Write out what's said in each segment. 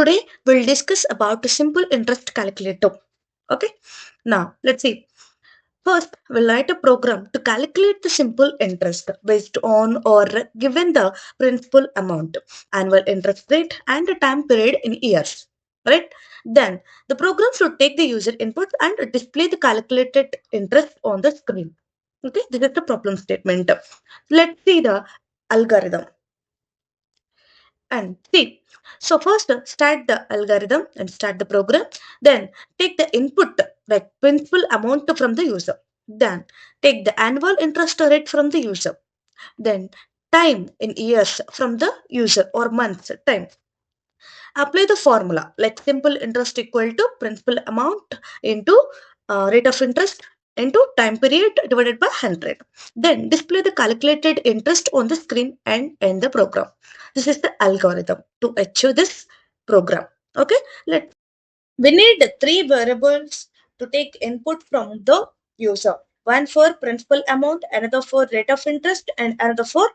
today we'll discuss about a simple interest calculator. Okay, now let's see. First, we'll write a program to calculate the simple interest based on or given the principal amount, annual interest rate, and the time period in years. Right? Then the program should take the user input and display the calculated interest on the screen. Okay, this is the problem statement. Let's see the algorithm. And see, so first start the algorithm and start the program. Then take the input like principal amount from the user. Then take the annual interest rate from the user. Then time in years from the user or months time. Apply the formula like simple interest equal to principal amount into rate of interest into time period divided by 100. Then display the calculated interest on the screen and end the program. This is the algorithm to achieve this program. Okay, let we need three variables to take input from the user. One for principal amount, another for rate of interest, and another for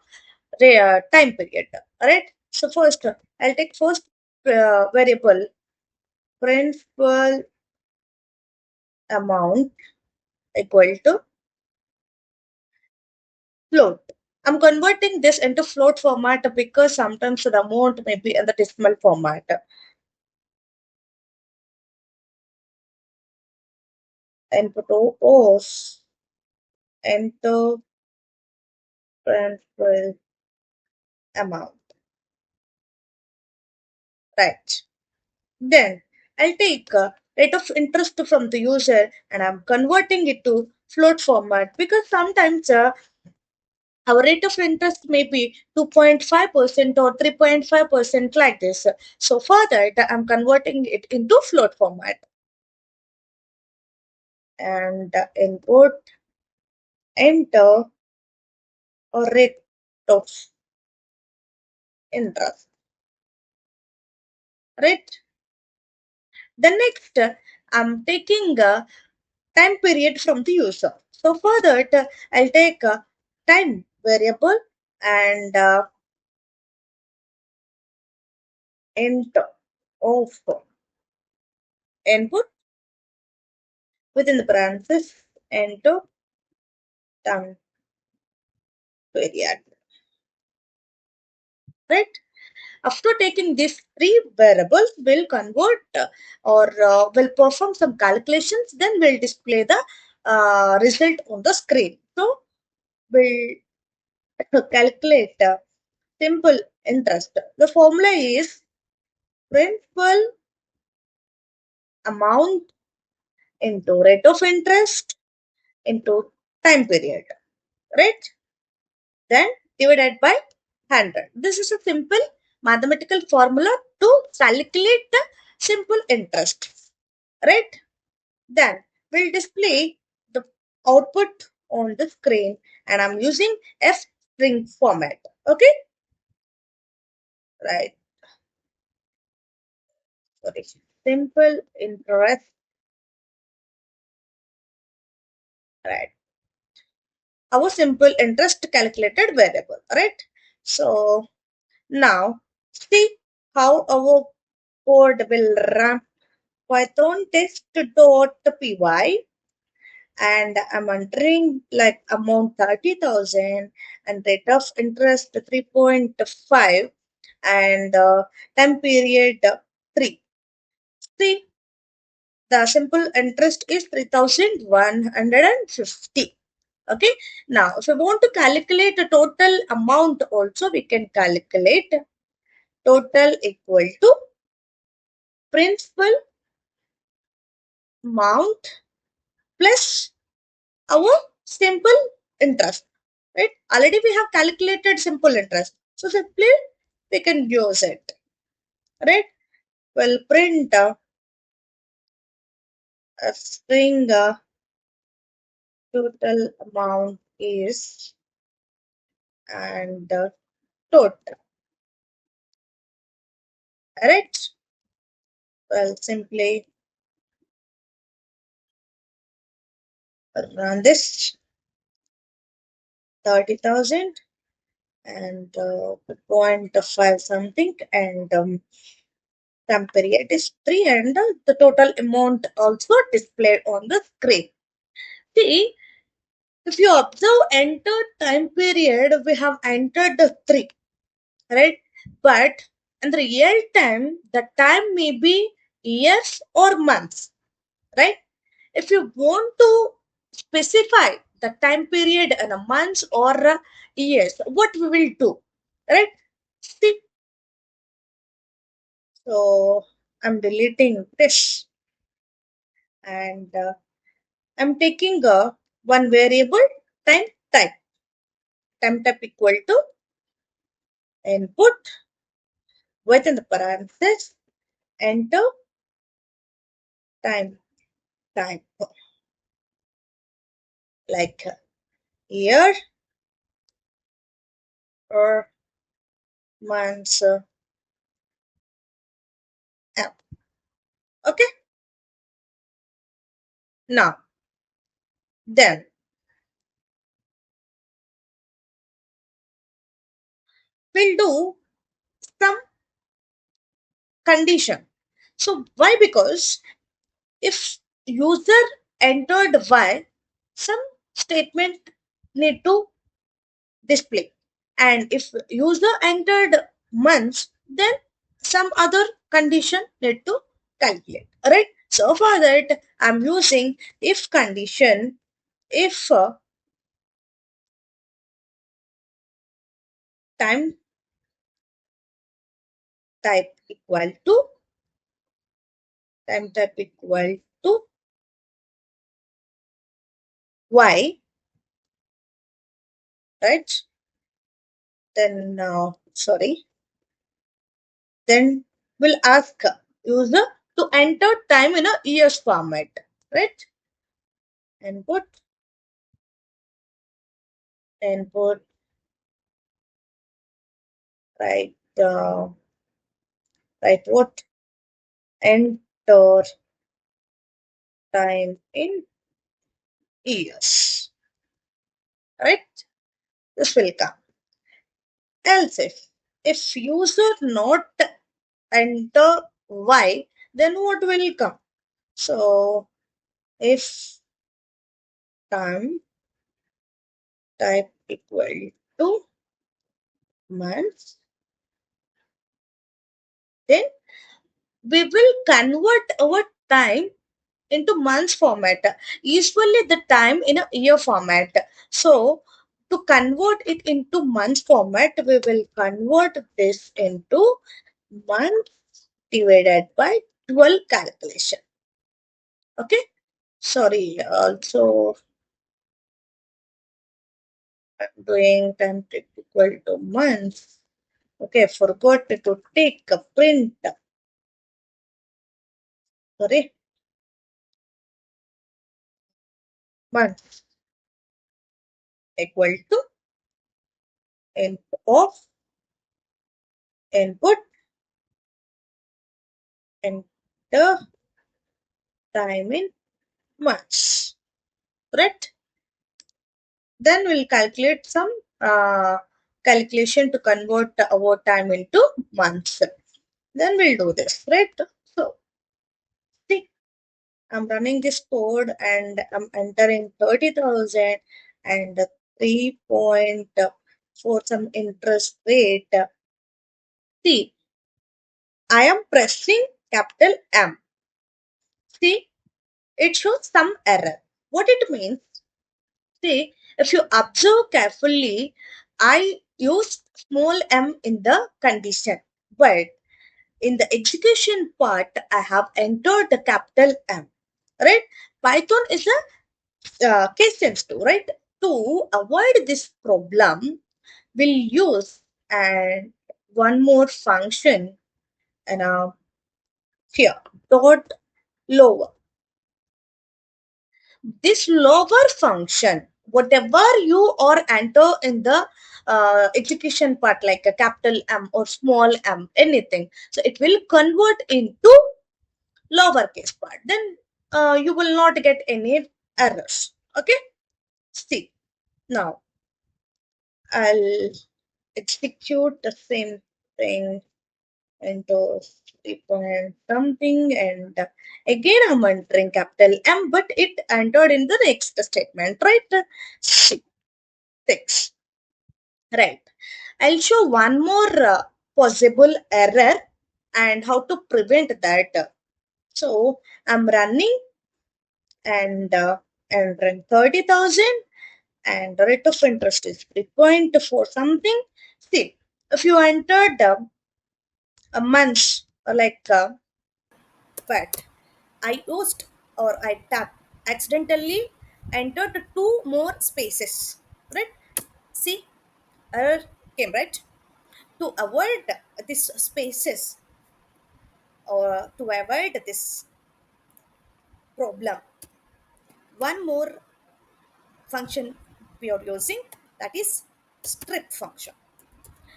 time period. Alright. So first, I'll take first variable principal amount equal to float. I'm converting this into float format because sometimes the amount may be in the decimal format. Input O's into principal amount. Right. Then I'll take rate of interest from the user and I'm converting it to float format because sometimes our rate of interest may be 2.5% or 3.5% like this. So for that, I'm converting it into float format. And input, enter or rate of interest. Right? The next, I'm taking a time period from the user. So for that, I'll take a time variable and enter of input within the parentheses enter time period. Right? After taking these three variables, we'll convert or we'll perform some calculations. Then we'll display the result on the screen. So we'll calculate simple interest. The formula is principal amount into rate of interest into time period, right? Then divided by 100. This is a simple mathematical formula to calculate the simple interest, right? Then we'll display the output on the screen and I'm using F string format. Okay, right? Sorry, simple interest, right? Our simple interest calculated variable, right? So now see how our code will run. Python test.py and I'm entering like amount 30,000 and rate of interest 3.5 and time period 3. See, the simple interest is 3,150. Okay, now if we want to calculate the total amount also, we can calculate total equal to principal amount plus our simple interest, right? Already we have calculated simple interest. So simply we can use it, right? Well, print a string total amount is and total, right? Well, simply run this 30,000 and 0.5 something and Time period is 3 and the total amount also displayed on the screen. See, if you observe entered time period, we have entered the 3, right? But in the real time, the time may be years or months, right? If you want to specify the time period in a months or years, what we will do, right? See, so I'm deleting this and I'm taking one variable time type. Time type equal to input within the parenthesis enter time type like year or months. App. Okay. Now then we'll do some condition. So why? Because if user entered Y, some statement need to display. And if user entered months, then some other condition need to calculate. Right? So for that, I'm using if condition. If time type equal to time type equal to y, right? Then sorry, then we'll ask user to enter time in a years format, right? Input, input, right? Right. What? Enter time in years, right? This will come. Else if user not enter y, then what will come? So if time type equal to months, then we will convert our time into months format. Usually the time in a year format. So to convert it into months format, we will convert this into months divided by 12 calculation. Okay. Sorry. Also I'm doing time type equal to months. Okay. Forgot to take a print. Sorry. Months equal to input of input enter time in months. Correct? Then we'll calculate some calculation to convert our time into months. Then we'll do this, right? So, see, I'm running this code and I'm entering 30,000 and 3.4 some interest rate. See, I am pressing capital M. See, it shows some error. What it means? See, if you observe carefully, I used small m in the condition, but in the execution part, I have entered the capital M. Right? Python is a case sensitive, right? To avoid this problem, we'll use and one more function and here dot lower. This lower function, whatever you or enter in the execution part like a capital M or small m, anything. So it will convert into lowercase part. Then you will not get any errors. Okay. See, now I'll execute the same thing. into 3 point something, and again I'm entering capital M, but it entered in the next statement, right? 6. Right. I'll show one more possible error and how to prevent that. So I'm running and run 30,000, and the rate of interest is 3.4 something. See, if you entered a month but I used or I tapped accidentally entered two more spaces, right? See, error came, right? To avoid these spaces or to avoid this problem, one more function we are using, that is strip function.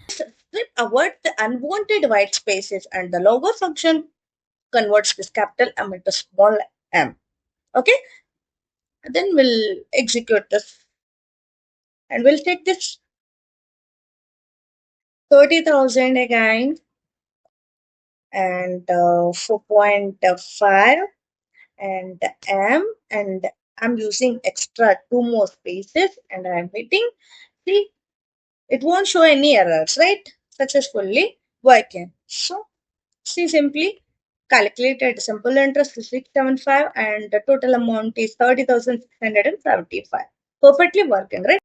Strip avoids the unwanted white spaces, and the logo function converts this capital M into small m. Okay, then we'll execute this and we'll take this 30,000 again and 4.5 and m, and I'm using extra two more spaces and I'm hitting. See, it won't show any errors, right? Successfully working. So see, simply calculated simple interest is 675 and the total amount is 30,675. Perfectly working, right?